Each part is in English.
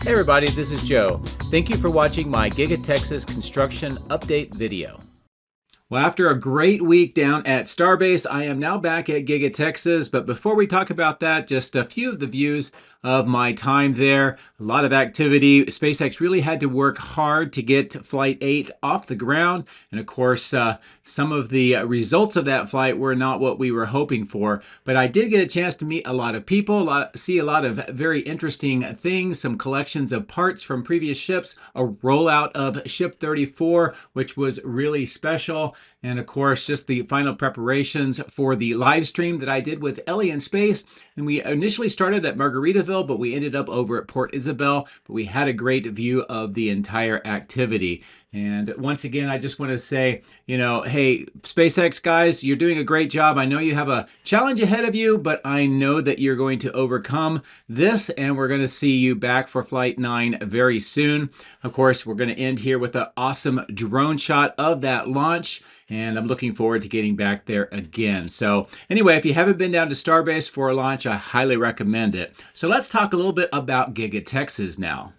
Hey everybody, this is Joe. Thank you for watching my Giga-Texas construction update video. Well, after a great week down at Starbase, I am now back at Giga-Texas. But before we talk about that, just a few of the views of my time there. A lot of activity. SpaceX really had to work hard to get Flight 8 off the ground. And of course, some of the results of that flight were not what we were hoping for. But I did get a chance to meet a lot of people, see a lot of very interesting things, some collections of parts from previous ships, a rollout of Ship 34, which was really special. And of course, just the final preparations for the live stream that I did with Ellie in space. And we initially started at Margaritaville, but we ended up over at Port Isabel. But we had a great view of the entire activity. And once again, I just want to say, hey, SpaceX guys, you're doing a great job. I know you have a challenge ahead of you, but I know that you're going to overcome this, and we're going to see you back for Flight 9 very soon. Of course, we're going to end here with an awesome drone shot of that launch, and I'm looking forward to getting back there again. So anyway, if you haven't been down to Starbase for a launch, I highly recommend it. So let's talk a little bit about Giga-Texas now.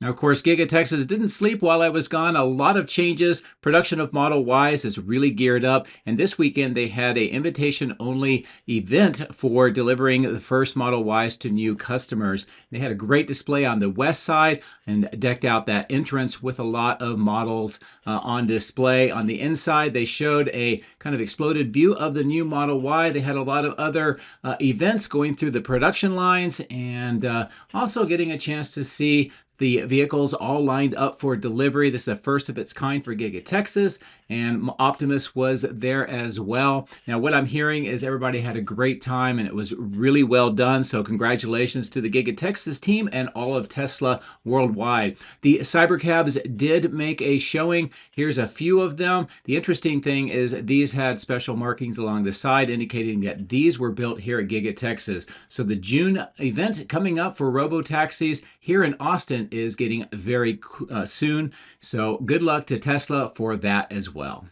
Now, of course, Giga-Texas didn't sleep while I was gone. A lot of changes. Production of Model Ys is really geared up. And this weekend, they had an invitation-only event for delivering the first Model Ys to new customers. They had a great display on the west side and decked out that entrance with a lot of models on display. On the inside, they showed a kind of exploded view of the new Model Y. They had a lot of other events going through the production lines and also getting a chance to see the vehicles all lined up for delivery. This is the first of its kind for Giga-Texas, and Optimus was there as well. Now, what I'm hearing is everybody had a great time, and it was really well done, so congratulations to the Giga-Texas team and all of Tesla worldwide. The Cybercabs did make a showing. Here's a few of them. The interesting thing is these had special markings along the side indicating that these were built here at Giga-Texas. So the June event coming up for robo-taxis here in Austin is getting very soon. So good luck to Tesla for that as well.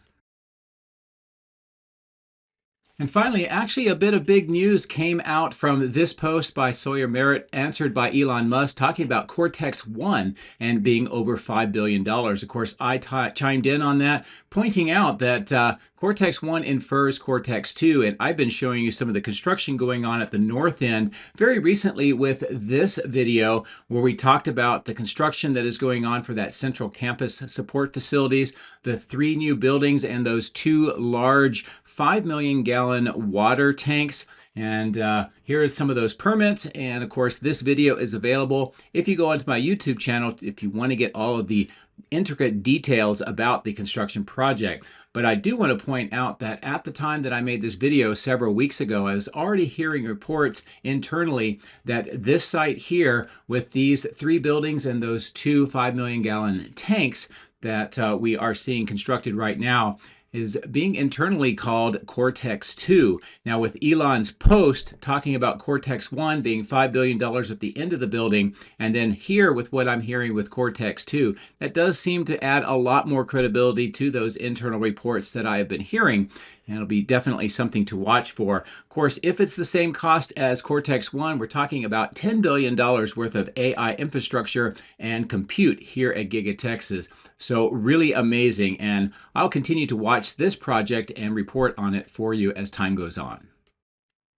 And finally, actually a bit of big news came out from this post by Sawyer Merritt, answered by Elon Musk, talking about Cortex 1 and being over $5 billion. Of course, I chimed in on that, pointing out that Cortex 1 infers Cortex 2, and I've been showing you some of the construction going on at the north end very recently with this video where we talked about the construction that is going on for that central campus support facilities, the 3 new buildings, and those 2 large 5 million gallon water tanks. And here are some of those permits. And of course, this video is available if you go onto my YouTube channel if you want to get all of the intricate details about the construction project. But I do want to point out that at the time that I made this video several weeks ago, I was already hearing reports internally that this site here with these 3 buildings and those 2 5 million gallon tanks that we are seeing constructed right now is being internally called Cortex 2. Now, with Elon's post talking about Cortex 1 being $5 billion at the end of the building, and then here with what I'm hearing with Cortex 2, that does seem to add a lot more credibility to those internal reports that I have been hearing. And it'll be definitely something to watch for. Of course, if it's the same cost as Cortex 1, we're talking about $10 billion worth of AI infrastructure and compute here at Giga-Texas. So really amazing. And I'll continue to watch this project and report on it for you as time goes on.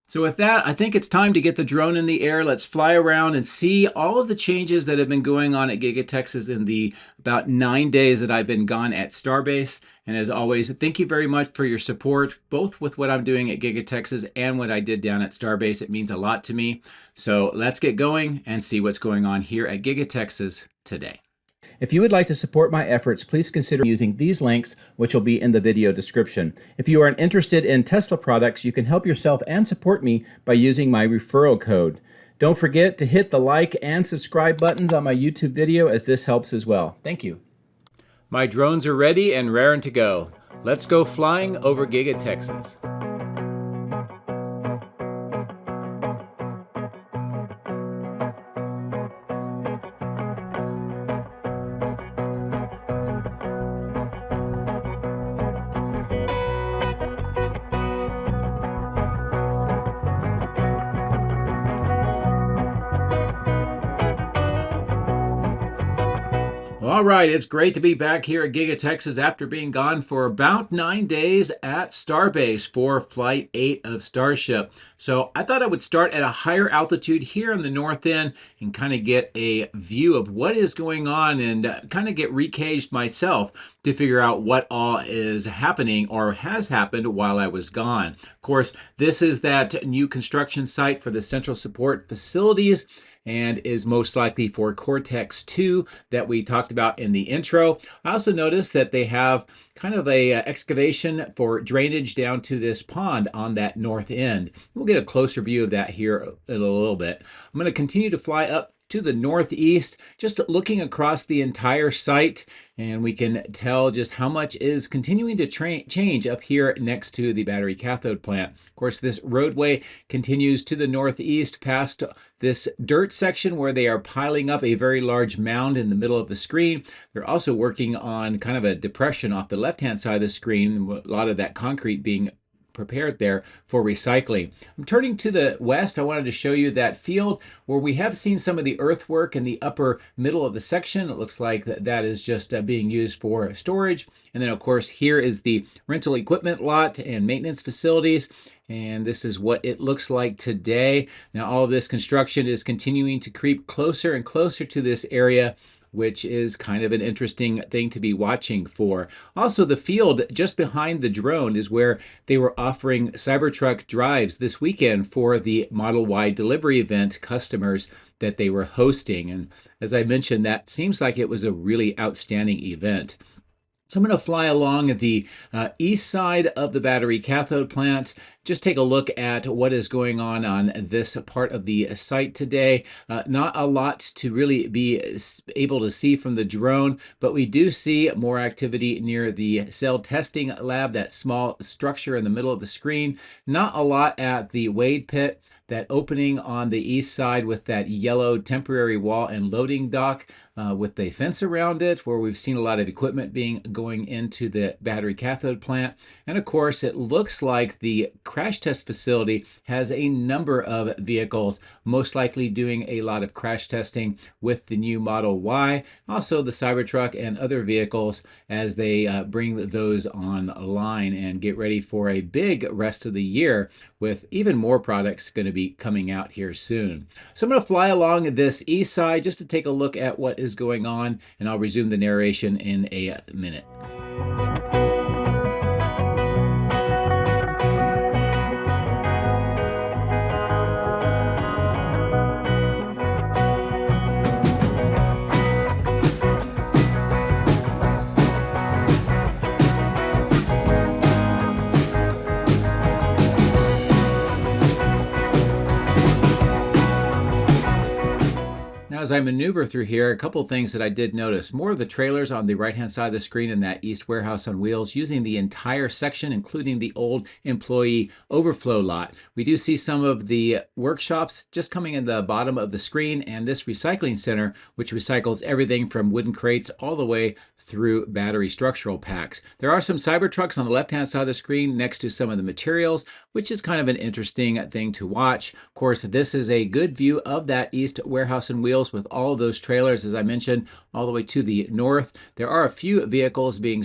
So with that, I think it's time to get the drone in the air. Let's fly around and see all of the changes that have been going on at Giga-Texas in the about 9 days that I've been gone at Starbase. And as always, thank you very much for your support, both with what I'm doing at Giga-Texas and what I did down at Starbase. It means a lot to me. So let's get going and see what's going on here at Giga-Texas today. If you would like to support my efforts, please consider using these links, which will be in the video description. If you are interested in Tesla products, you can help yourself and support me by using my referral code. Don't forget to hit the like and subscribe buttons on my YouTube video, as this helps as well. Thank you. My drones are ready and raring to go. Let's go flying over Giga-Texas. All right, it's great to be back here at Giga-Texas after being gone for about 9 days at Starbase for Flight 8 of Starship. So I thought I would start at a higher altitude here on the north end and kind of get a view of what is going on and kind of get recaged myself to figure out what all is happening or has happened while I was gone. Of course, this is that new construction site for the Central Support Facilities and is most likely for Cortex 2 that we talked about in the intro. I also noticed that they have kind of a excavation for drainage down to this pond on that north end. We'll get a closer view of that here in a little bit. I'm going to continue to fly up to the northeast, just looking across the entire site, and we can tell just how much is continuing to change up here next to the battery cathode plant. Of course, this roadway continues to the northeast past this dirt section where they are piling up a very large mound in the middle of the screen. They're also working on kind of a depression off the left-hand side of the screen, a lot of that concrete being prepared there for recycling. I'm turning to the west. I wanted to show you that field where we have seen some of the earthwork in the upper middle of the section. It looks like that is just being used for storage. And then of course here is the rental equipment lot and maintenance facilities. And this is what it looks like today. Now all of this construction is continuing to creep closer and closer to this area, which is kind of an interesting thing to be watching for. Also, the field just behind the drone is where they were offering Cybertruck drives this weekend for the Model Y delivery event customers that they were hosting. And as I mentioned, that seems like it was a really outstanding event. So I'm going to fly along the east side of the battery cathode plant, just take a look at what is going on this part of the site today. Not a lot to really be able to see from the drone, but we do see more activity near the cell testing lab, that small structure in the middle of the screen. Not a lot at the Wade pit, that opening on the east side with that yellow temporary wall and loading dock with the fence around it, where we've seen a lot of equipment going into the battery cathode plant. And of course, it looks like the crash test facility has a number of vehicles, most likely doing a lot of crash testing with the new Model Y, also the Cybertruck and other vehicles as they bring those online and get ready for a big rest of the year with even more products going to be coming out here soon. So I'm going to fly along this east side just to take a look at what is going on, and I'll resume the narration in a minute. As I maneuver through here, a couple of things that I did notice. More of the trailers on the right-hand side of the screen in that east warehouse on wheels, using the entire section, including the old employee overflow lot. We do see some of the workshops just coming in the bottom of the screen, and this recycling center, which recycles everything from wooden crates all the way through battery structural packs. There are some Cybertrucks on the left-hand side of the screen next to some of the materials, which is kind of an interesting thing to watch. Of course, this is a good view of that east warehouse and wheels with all of those trailers, as I mentioned, all the way to the north. There are a few vehicles being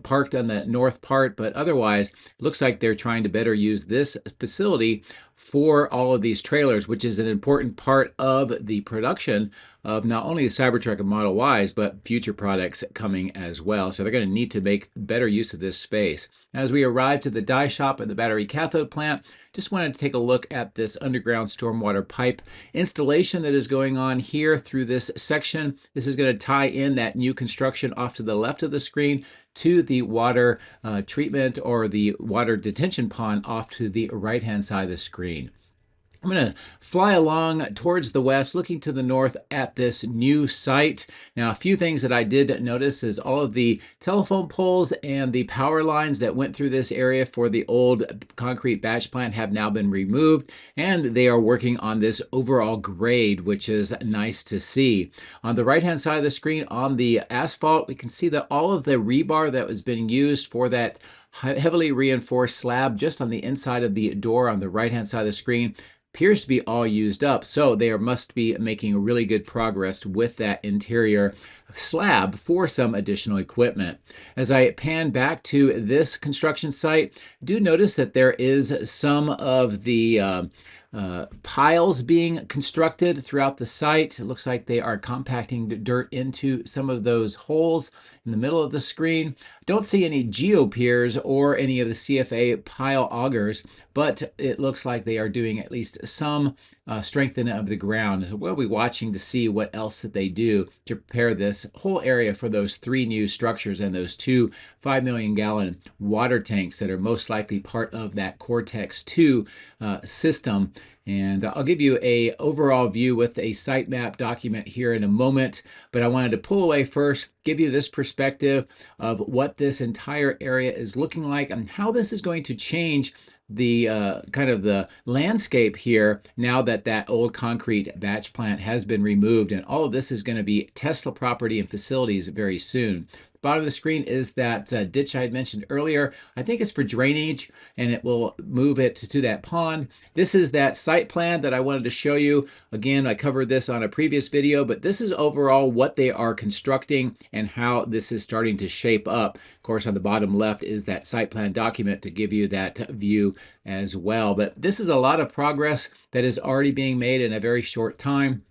parked on the north part, but otherwise, it looks like they're trying to better use this facility for all of these trailers, which is an important part of the production of not only the Cybertruck and Model Ys, but future products coming as well. So they're going to need to make better use of this space. As we arrive to the die shop at the battery cathode plant, just wanted to take a look at this underground stormwater pipe installation that is going on here through this section. This is going to tie in that new construction off to the left of the screen to the water treatment or the water detention pond off to the right-hand side of the screen. I'm going to fly along towards the west, looking to the north at this new site. Now, a few things that I did notice is all of the telephone poles and the power lines that went through this area for the old concrete batch plant have now been removed, and they are working on this overall grade, which is nice to see. On the right-hand side of the screen, on the asphalt, we can see that all of the rebar that was being used for that heavily reinforced slab just on the inside of the door on the right-hand side of the screen appears to be all used up. So they must be making really good progress with that interior slab for some additional equipment. As I pan back to this construction site, do notice that there is some of the piles being constructed throughout the site. It looks like they are compacting dirt into some of those holes in the middle of the screen. Don't see any geopiers or any of the CFA pile augers, but it looks like they are doing at least some strengthening of the ground. So we'll be watching to see what else that they do to prepare this whole area for those 3 new structures and those 2 5 million gallon water tanks that are most likely part of that Cortex 2 system. And I'll give you a overall view with a sitemap document here in a moment, but I wanted to pull away first, give you this perspective of what this entire area is looking like and how this is going to change the kind of the landscape here now that that old concrete batch plant has been removed, and all of this is going to be Tesla property and facilities very soon. Bottom of the screen is that ditch I had mentioned earlier. I think it's for drainage, and it will move it to that pond. This is that site plan that I wanted to show you. Again, I covered this on a previous video, but this is overall what they are constructing and how this is starting to shape up. Of course, on the bottom left is that site plan document to give you that view as well. But this is a lot of progress that is already being made in a very short time.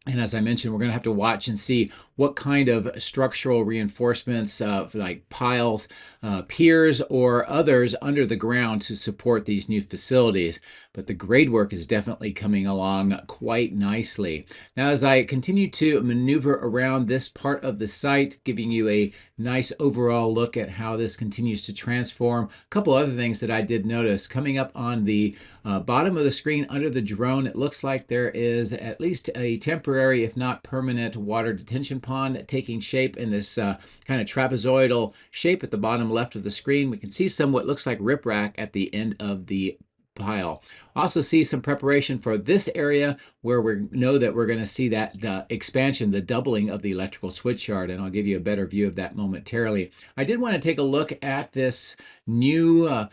And as I mentioned, we're going to have to watch and see what kind of structural reinforcements, like piles, piers, or others under the ground to support these new facilities. But the grade work is definitely coming along quite nicely. Now, as I continue to maneuver around this part of the site, giving you a nice overall look at how this continues to transform, a couple other things that I did notice. Coming up on the bottom of the screen under the drone, it looks like there is at least a temporary, if not permanent, water detention pond taking shape in this kind of trapezoidal shape at the bottom left of the screen. We can see some what looks like riprap at the end of the pile. Also see some preparation for this area where we know that we're going to see that expansion, the doubling of the electrical switch yard, and I'll give you a better view of that momentarily. I did want to take a look at this new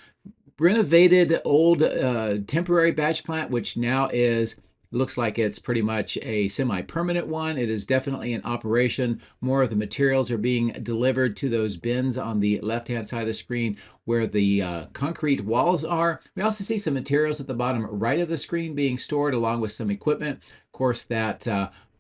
renovated old temporary batch plant, which now looks like it's pretty much a semi-permanent one. It is definitely in operation. More of the materials are being delivered to those bins on the left-hand side of the screen where the concrete walls are. We also see some materials at the bottom right of the screen being stored along with some equipment. Of course, that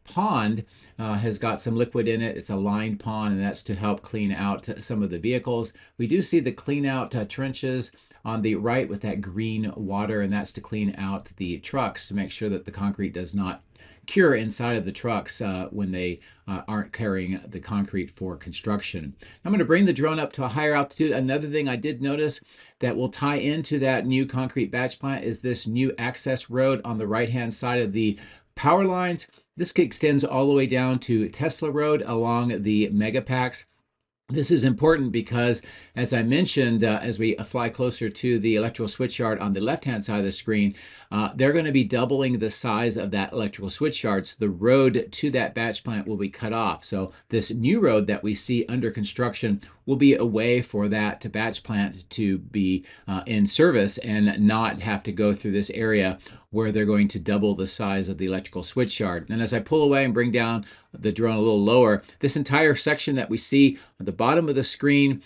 pond has got some liquid in it. It's a lined pond, and that's to help clean out some of the vehicles. We do see the clean out trenches on the right with that green water, and that's to clean out the trucks to make sure that the concrete does not cure inside of the trucks when they aren't carrying the concrete for construction. I'm going to bring the drone up to a higher altitude. Another thing I did notice that will tie into that new concrete batch plant is this new access road on the right-hand side of the power lines. This extends all the way down to Tesla Road along the megapacks. This is important because, as I mentioned, as we fly closer to the electrical switch yard on the left-hand side of the screen, they're going to be doubling the size of that electrical switch yard. So the road to that batch plant will be cut off. So this new road that we see under construction will be a way for that batch plant to be in service and not have to go through this area where they're going to double the size of the electrical switch yard. And as I pull away and bring down the drone a little lower, this entire section that we see at the bottom of the screen,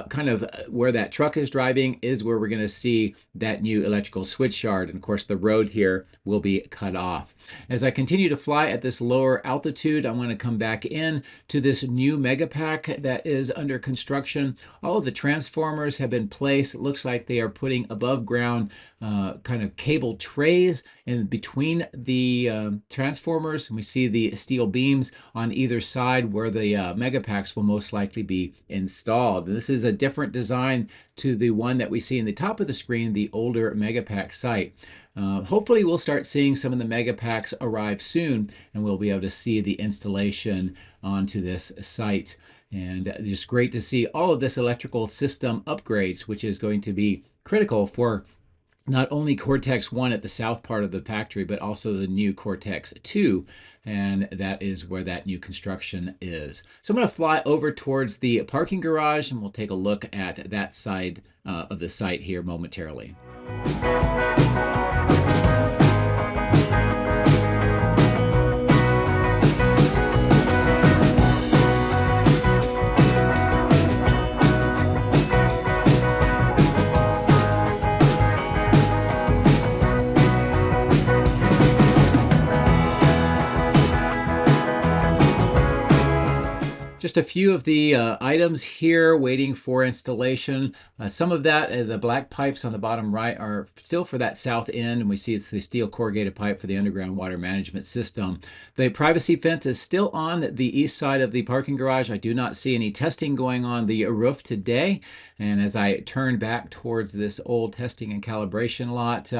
kind of where that truck is driving, is where we're going to see that new electrical switch yard. And of course, the road here will be cut off. As I continue to fly at this lower altitude, I want to come back in to this new megapack that is under construction. All of the transformers have been placed. It looks like they are putting above ground kind of cable trays in between the transformers. And we see the steel beams on either side where the megapacks will most likely be installed. This is a different design to the one that we see in the top of the screen, the older megapack site. Hopefully we'll start seeing some of the megapacks arrive soon, and we'll be able to see the installation onto this site. And just great to see all of this electrical system upgrades, which is going to be critical for not only Cortex 1 at the south part of the factory, but also the new Cortex 2, and that is where that new construction is. So I'm going to fly over towards the parking garage, and we'll take a look at that side of the site here momentarily. Just a few of the items here waiting for installation. Some of that, the black pipes on the bottom right, are still for that south end, and we see it's the steel corrugated pipe for the underground water management system. The privacy fence is still on the east side of the parking garage. I do not see any testing going on the roof today. And as I turn back towards this old testing and calibration lot,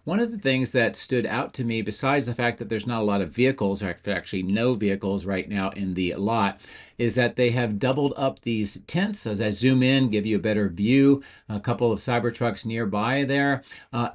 one of the things that stood out to me, besides the fact that there's not a lot of vehicles, or actually no vehicles right now in the lot, is that they have doubled up these tents. As I zoom in, give you a better view, a couple of Cybertrucks nearby there.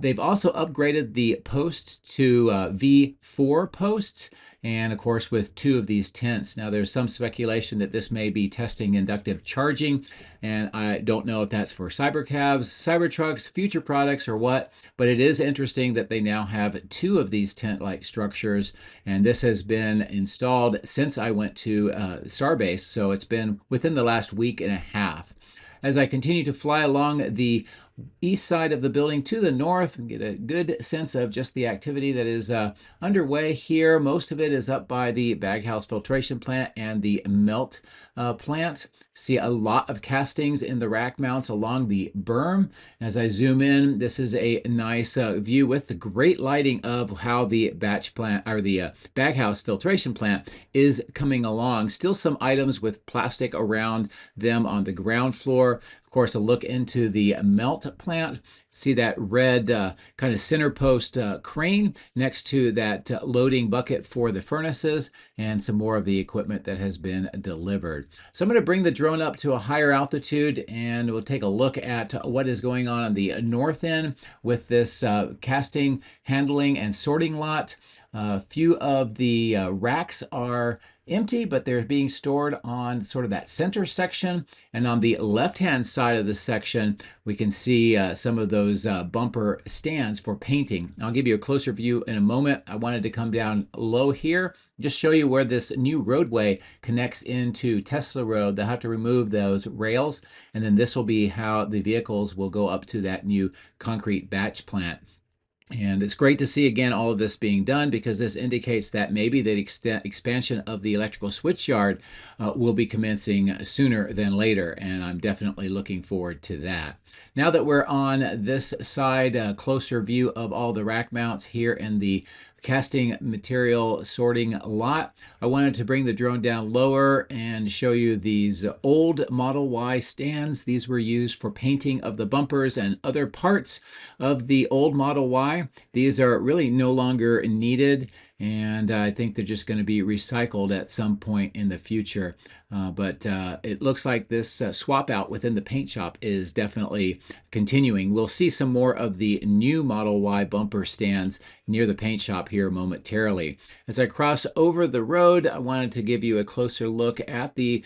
They've also upgraded the posts to V4 posts, and of course with 2 of these tents. Now there's some speculation that this may be testing inductive charging, and I don't know if that's for Cybercabs, Cybertrucks, future products, or what, but it is interesting that they now have 2 of these tent-like structures, and this has been installed since I went to Starbase, so it's been within the last week and a half. As I continue to fly along the east side of the building to the north, we get a good sense of just the activity that is underway here. Most of it is up by the baghouse filtration plant and the melt plant. See a lot of castings in the rack mounts along the berm. As I zoom in, this is a nice view with the great lighting of how the batch plant, or the baghouse filtration plant, is coming along. Still some items with plastic around them on the ground floor. Of course, a look into the melt plant. See that red kind of center post crane next to that loading bucket for the furnaces, and some more of the equipment that has been delivered. So I'm going to bring the drone up to a higher altitude, and we'll take a look at what is going on the north end with this casting, handling, and sorting lot. A few of the racks are empty, but they're being stored on sort of that center section. And on the left-hand side of the section, we can see some of those bumper stands for painting. I'll give you a closer view in a moment. I wanted to come down low here, just show you where this new roadway connects into Tesla Road. They'll have to remove those rails, and then this will be how the vehicles will go up to that new concrete batch plant. And it's great to see again all of this being done, because this indicates that maybe the expansion of the electrical switchyard will be commencing sooner than later, and I'm definitely looking forward to that. Now that we're on this side, closer view of all the rack mounts here in the casting material sorting lot, I wanted to bring the drone down lower and show you these old Model Y stands. These were used for painting of the bumpers and other parts of the old Model Y. These are really no longer needed, and I think they're just going to be recycled at some point in the future. But it looks like this swap out within the paint shop is definitely continuing. We'll see some more of the new Model Y bumper stands near the paint shop here momentarily. As I cross over the road, I wanted to give you a closer look at the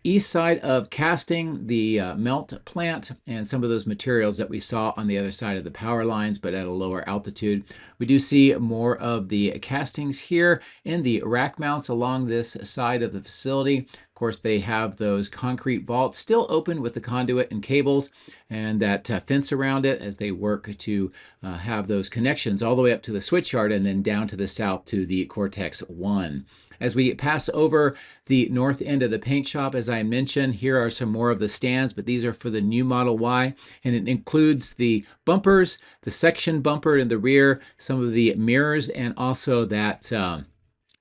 east side of casting, the melt plant, and some of those materials that we saw on the other side of the power lines, but at a lower altitude. We do see more of the castings here in the rack mounts along this side of the facility. Of course, they have those concrete vaults still open with the conduit and cables, and that fence around it as they work to have those connections all the way up to the switchyard and then down to the south to the Cortex 1. As we pass over the north end of the paint shop, as I mentioned, here are some more of the stands, but these are for the new Model Y, and it includes the bumpers, the section bumper in the rear, some of the mirrors, and also that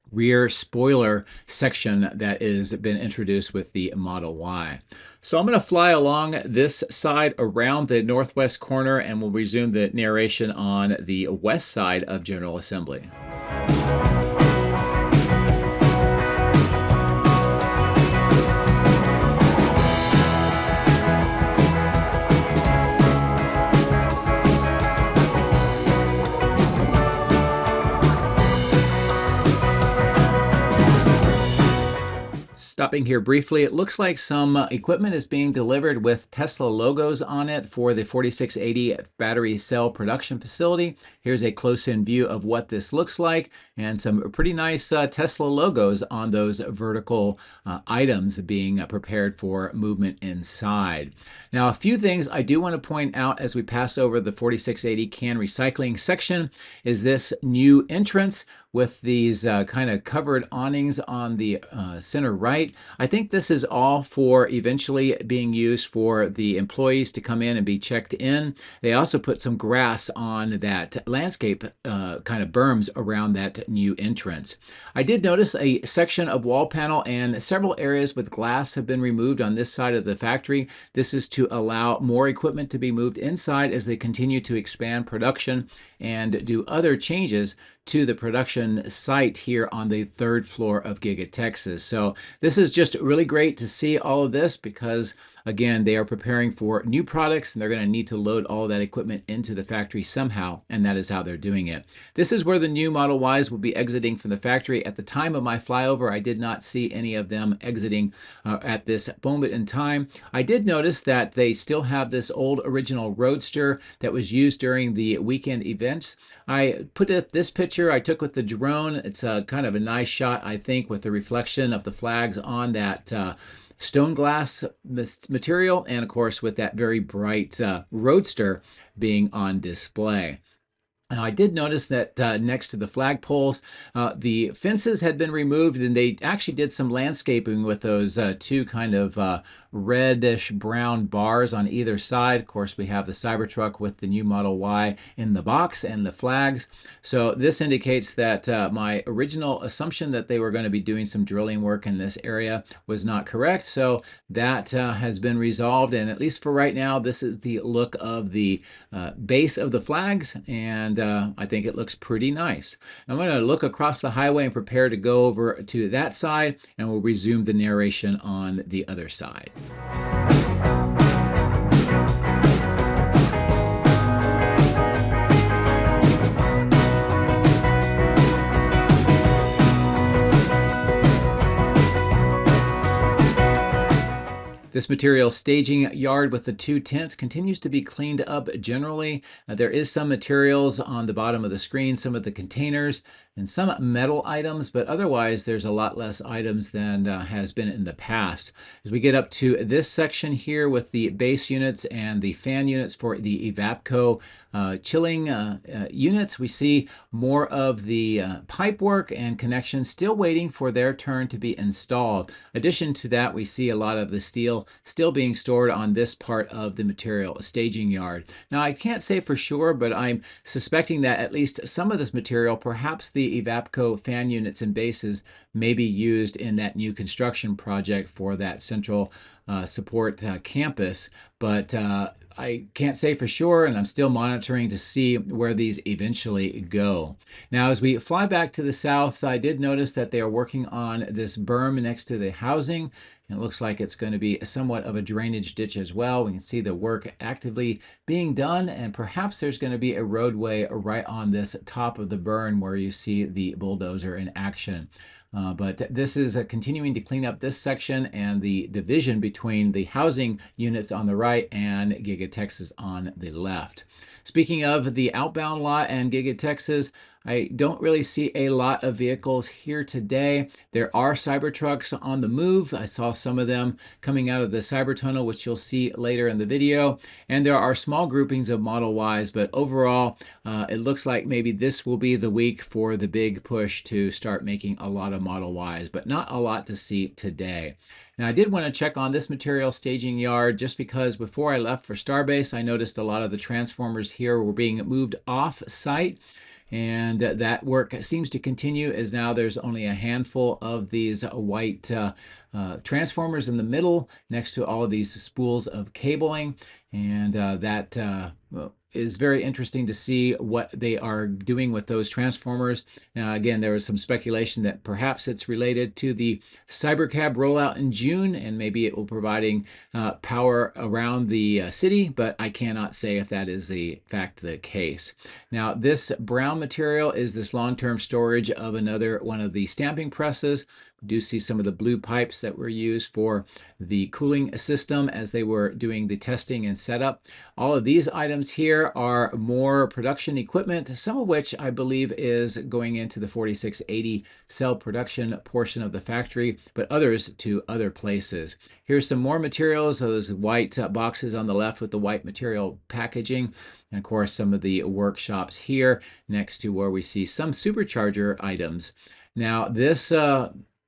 rear spoiler section that has been introduced with the Model Y. So I'm going to fly along this side around the northwest corner, and we'll resume the narration on the west side of General Assembly. Stopping here briefly, it looks like some equipment is being delivered with Tesla logos on it for the 4680 battery cell production facility. Here's a close-in view of what this looks like, and some pretty nice Tesla logos on those vertical items being prepared for movement inside. Now, a few things I do want to point out as we pass over the 4680 can recycling section is this new entrance with these kind of covered awnings on the center right. I think this is all for eventually being used for the employees to come in and be checked in. They also put some grass on that landscape kind of berms around that new entrance. I did notice a section of wall panel and several areas with glass have been removed on this side of the factory. This is to allow more equipment to be moved inside as they continue to expand production and do other changes to the production site here on the 3rd floor of Giga-Texas. So this is just really great to see all of this because, again, they are preparing for new products and they're going to need to load all that equipment into the factory somehow, and that is how they're doing it. This is where the new Model Ys will be exiting from the factory. At the time of my flyover, I did not see any of them exiting at this moment in time. I did notice that they still have this old original Roadster that was used during the weekend events. I put up this picture I took with the drone. It's kind of a nice shot, I think, with the reflection of the flags on that stone glass material, and of course with that very bright Roadster being on display. Now, I did notice that next to the flagpoles, the fences had been removed, and they actually did some landscaping with those two kind of reddish brown bars on either side. Of course, we have the Cybertruck with the new Model Y in the box and the flags. So this indicates that my original assumption that they were going to be doing some drilling work in this area was not correct. So that has been resolved, and at least for right now, this is the look of the base of the flags, and I think it looks pretty nice. I'm going to look across the highway and prepare to go over to that side, and we'll resume the narration on the other side. This material staging yard with the two tents continues to be cleaned up generally. There is some materials on the bottom of the screen, some of the containers, and some metal items, but otherwise there's a lot less items than has been in the past. As we get up to this section here with the base units and the fan units for the Evapco chilling units, we see more of the pipe work and connections still waiting for their turn to be installed. In addition to that, we see a lot of the steel still being stored on this part of the material staging yard. Now, I can't say for sure, but I'm suspecting that at least some of this material, perhaps the Evapco fan units and bases, may be used in that new construction project for that central support campus, but I can't say for sure, and I'm still monitoring to see where these eventually go. Now, as we fly back to the south, I did notice that they are working on this berm next to the housing. It looks like it's going to be somewhat of a drainage ditch as well. We can see the work actively being done, and perhaps there's going to be a roadway right on this top of the berm where you see the bulldozer in action. But this is continuing to clean up this section and the division between the housing units on the right and Giga-Texas on the left. Speaking of the outbound lot and Giga-Texas, I don't really see a lot of vehicles here today. There are Cybertrucks on the move. I saw some of them coming out of the Cybertunnel, which you'll see later in the video. And there are small groupings of Model Ys, but overall, it looks like maybe this will be the week for the big push to start making a lot of Model Ys, but not a lot to see today. Now, I did want to check on this material staging yard just because before I left for Starbase, I noticed a lot of the transformers here were being moved off site. And that work seems to continue as now there's only a handful of these white transformers in the middle next to all of these spools of cabling. And that is very interesting to see what they are doing with those transformers. Now, again, there was some speculation that perhaps it's related to the Cybercab rollout in June, and maybe it will providing power around the city, but I cannot say if that is in fact the case. Now, this brown material is this long-term storage of another one of the stamping presses. We do see some of the blue pipes that were used for the cooling system as they were doing the testing and setup. All of these items here are more production equipment, some of which I believe is going into the 4680 cell production portion of the factory, but others to other places. Here's some more materials, those white boxes on the left with the white material packaging, and of course some of the workshops here next to where we see some supercharger items. Now this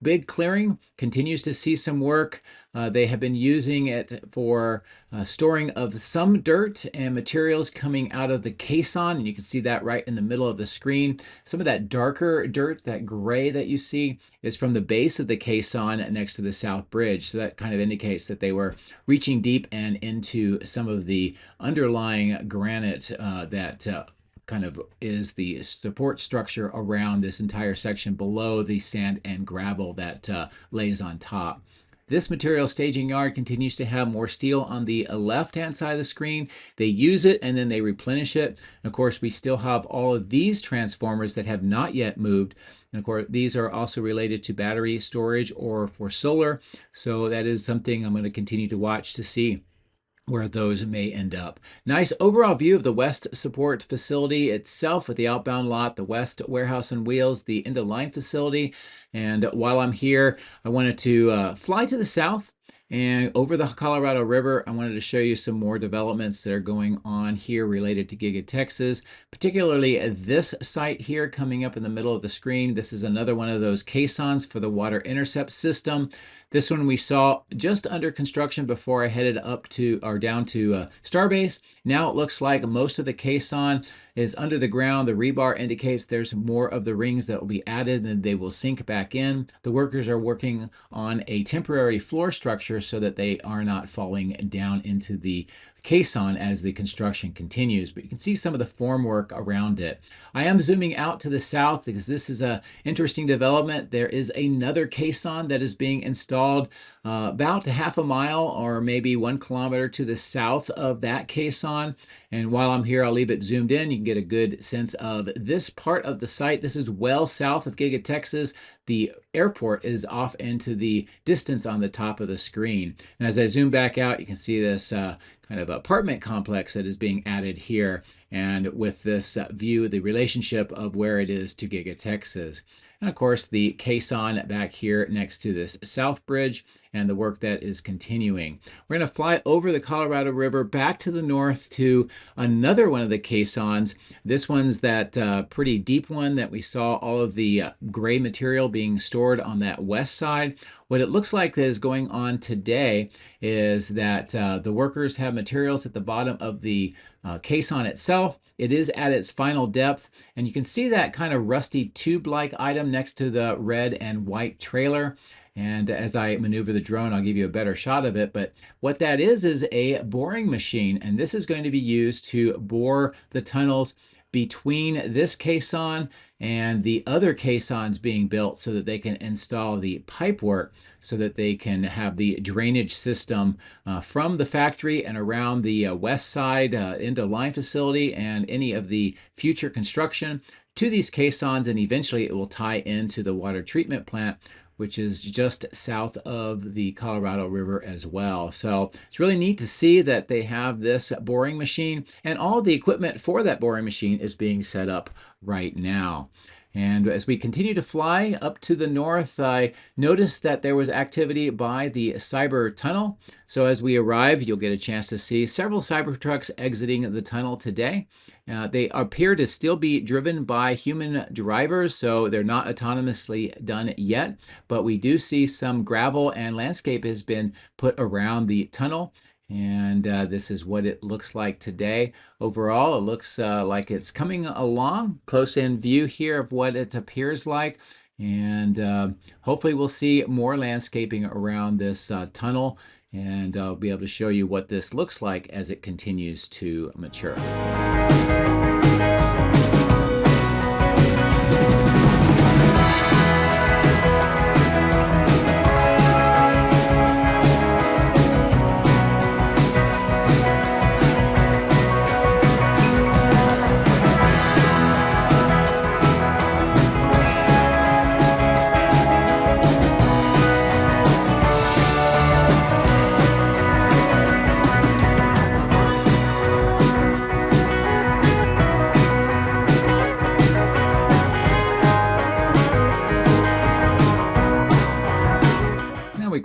big clearing continues to see some work. They have been using it for storing of some dirt and materials coming out of the caisson, and you can see that right in the middle of the screen. Some of that darker dirt, that gray that you see, is from the base of the caisson next to the south bridge. So that kind of indicates that they were reaching deep and into some of the underlying granite that kind of is the support structure around this entire section below the sand and gravel that lays on top. This material staging yard continues to have more steel on the left-hand side of the screen. They use it and then they replenish it. And of course, we still have all of these transformers that have not yet moved. And of course, these are also related to battery storage or for solar. So that is something I'm going to continue to watch to see where those may end up. Nice overall view of the west support facility itself with the outbound lot, the west warehouse and wheels, the end-of-line facility. And while I'm here, I wanted to fly to the south and over the Colorado River. I wanted to show you some more developments that are going on here related to Giga-Texas, particularly this site here coming up in the middle of the screen. This is another one of those caissons for the water intercept system. This one we saw just under construction before I headed up to or down to Starbase. Now it looks like most of the caisson is under the ground. The rebar indicates there's more of the rings that will be added and they will sink back in. The workers are working on a temporary floor structure so that they are not falling down into the caisson as the construction continues, but you can see some of the formwork around it. I am zooming out to the south because this is an interesting development. There is another caisson that is being installed about half a mile or maybe 1 kilometer to the south of that caisson. And while I'm here, I'll leave it zoomed in. You can get a good sense of this part of the site. This is well south of Giga-Texas. The airport is off into the distance on the top of the screen. And as I zoom back out, you can see this kind of apartment complex that is being added here. And with this view, the relationship of where it is to Giga-Texas. And of course, the caisson back here next to this south bridge and the work that is continuing. We're going to fly over the Colorado River back to the north to another one of the caissons. This one's that pretty deep one that we saw all of the gray material being stored on that west side. What it looks like that is going on today is that the workers have materials at the bottom of the caisson itself. It is at its final depth, and you can see that kind of rusty tube-like item next to the red and white trailer. And as I maneuver the drone, I'll give you a better shot of it. But what that is a boring machine, and this is going to be used to bore the tunnels between this caisson and the other caissons being built so that they can install the pipe work so that they can have the drainage system from the factory and around the west side into line facility and any of the future construction to these caissons, and eventually it will tie into the water treatment plant, which is just south of the Colorado River as well. So it's really neat to see that they have this boring machine, and all the equipment for that boring machine is being set up right now. And as we continue to fly up to the north, I noticed that there was activity by the Cyber Tunnel. So as we arrive, you'll get a chance to see several Cybertrucks exiting the tunnel today. They appear to still be driven by human drivers, so they're not autonomously done yet. But we do see some gravel and landscape has been put around the tunnel. And this is what it looks like today. Overall, it looks like it's coming along. Close-in view here of what it appears like. And hopefully we'll see more landscaping around this tunnel. And I'll be able to show you what this looks like as it continues to mature.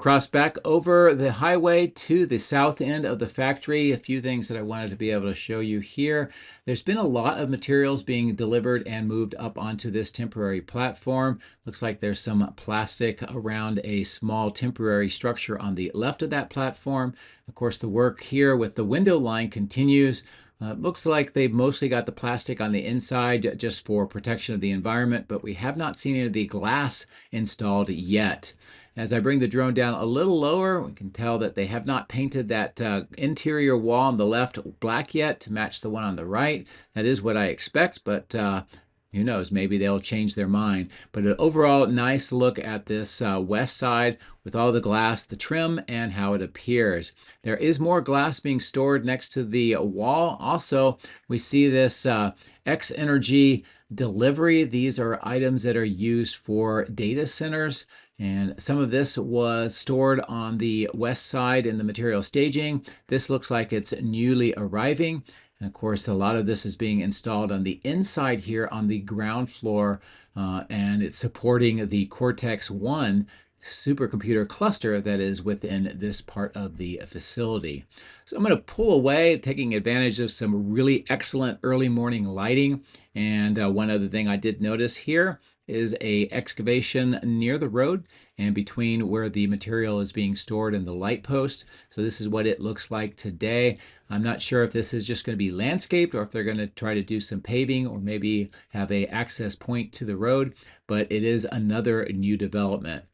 cross back over the highway to the south end of the factory. A few things that I wanted to be able to show you here. There's been a lot of materials being delivered and moved up onto this temporary platform. Looks like there's some plastic around a small temporary structure on the left of that platform. Of course, the work here with the window line continues. Looks like they've mostly got the plastic on the inside just for protection of the environment, but we have not seen any of the glass installed yet. As I bring the drone down a little lower, we can tell that they have not painted that interior wall on the left black yet to match the one on the right. That is what I expect, but who knows, maybe they'll change their mind. But an overall nice look at this west side with all the glass, the trim, and how it appears. There is more glass being stored next to the wall. Also, we see this X-Energy delivery. These are items that are used for data centers. And some of this was stored on the west side in the material staging. This looks like it's newly arriving. And of course, a lot of this is being installed on the inside here on the ground floor, and it's supporting the Cortex 1 supercomputer cluster that is within this part of the facility. So I'm going to pull away, taking advantage of some really excellent early morning lighting. And one other thing I did notice here is a excavation near the road and between where the material is being stored and the light post. So this is what it looks like today. I'm not sure if this is just going to be landscaped or if they're going to try to do some paving or maybe have an access point to the road, but it is another new development.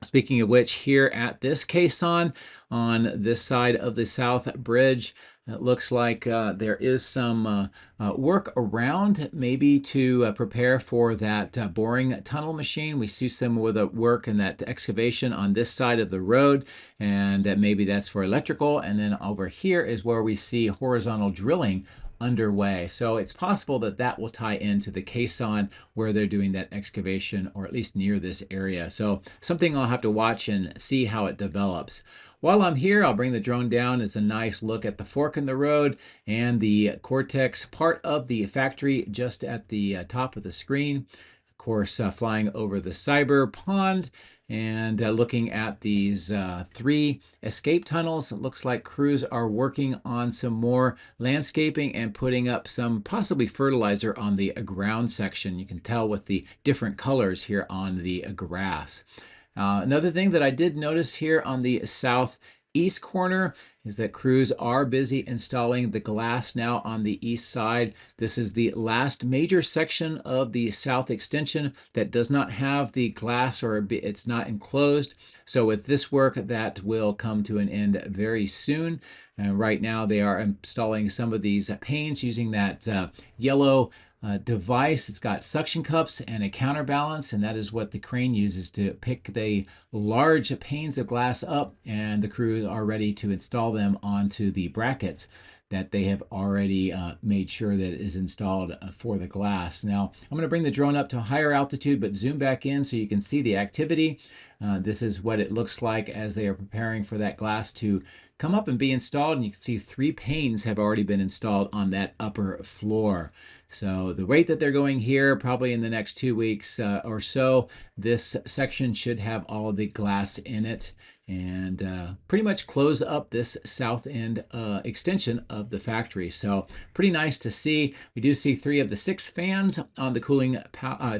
Speaking of which, here at this caisson on this side of the south bridge, it looks like there is some work around maybe to prepare for that boring tunnel machine. We see some of the work and that excavation on this side of the road, and that maybe that's for electrical. And then over here is where we see horizontal drilling underway. So it's possible that that will tie into the caisson where they're doing that excavation, or at least near this area. So something I'll have to watch and see how it develops. While I'm here, I'll bring the drone down. It's a nice look at the fork in the road and the Cortex part of the factory just at the top of the screen. Of course, flying over the cyber pond and looking at these 3 escape tunnels. It looks like crews are working on some more landscaping and putting up some possibly fertilizer on the ground section. You can tell with the different colors here on the grass. Another thing that I did notice here on the southeast corner is that crews are busy installing the glass now on the east side. This is the last major section of the south extension that does not have the glass, or it's not enclosed. So with this work, that will come to an end very soon. Right now they are installing some of these panes using that yellow device. It's got suction cups and a counterbalance, and that is what the crane uses to pick the large panes of glass up, and the crews are ready to install them onto the brackets that they have already made sure that is installed for the glass. Now, I'm going to bring the drone up to a higher altitude, but zoom back in so you can see the activity. This is what it looks like as they are preparing for that glass to come up and be installed, and you can see 3 panes have already been installed on that upper floor. So the rate that they're going here, probably in the next 2 weeks or so, this section should have all of the glass in it and pretty much close up this south end extension of the factory. So pretty nice to see. We do see 3 of the 6 fans on the cooling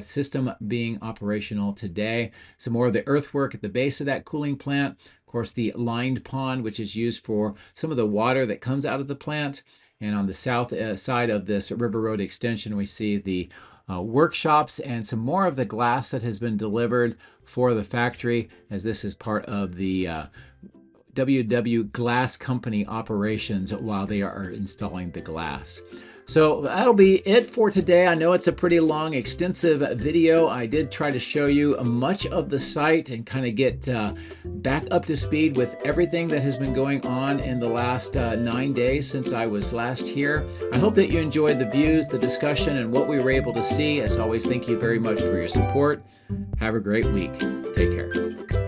system being operational today. Some more of the earthwork at the base of that cooling plant. Of course, the lined pond, which is used for some of the water that comes out of the plant. And on the south side of this River Road extension, we see the workshops and some more of the glass that has been delivered for the factory, as this is part of the WW Glass Company operations while they are installing the glass. So that'll be it for today. I know it's a pretty long, extensive video. I did try to show you much of the site and kind of get back up to speed with everything that has been going on in the last 9 days since I was last here. I hope that you enjoyed the views, the discussion, and what we were able to see. As always, thank you very much for your support. Have a great week. Take care.